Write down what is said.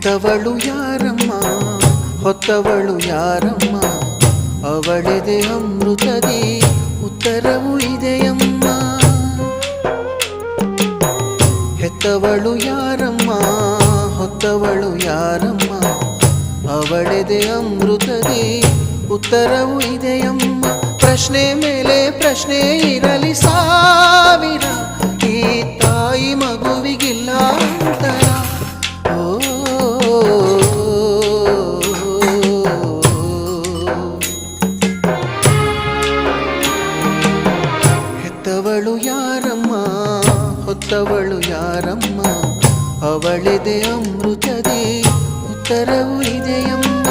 ಹೆತ್ತವಳು ಯಾರಮ್ಮ ಹೊತ್ತವಳು ಯಾರಮ್ಮ ಅವಳೆದೆ ಅಮೃತದಿ ಉತ್ತರವು ಇದೆಯಮ್ಮ ಹೆತ್ತವಳು ಯಾರಮ್ಮ ಹೊತ್ತವಳು ಯಾರಮ್ಮ ಅವಳೆದೆ ಅಮೃತದಿ ಉತ್ತರವು ಇದೆಯಮ್ಮ ಪ್ರಶ್ನೆ ಮೇಲೆ ಪ್ರಶ್ನೆ ಇರಲಿ ಸಾವಿರ ಈ ತಾಯಿ ಮಗುವಿಗಿಲ್ಲ ಅಂತರ ಹೆತ್ತವಳು ಯಾರಮ್ಮ ಹೊತ್ತವಳು ಯಾರಮ್ಮ ಅವಳೆದೆ ಅಮೃತದಿ ಉತ್ತರವು ಇದೆಯಮ್ಮ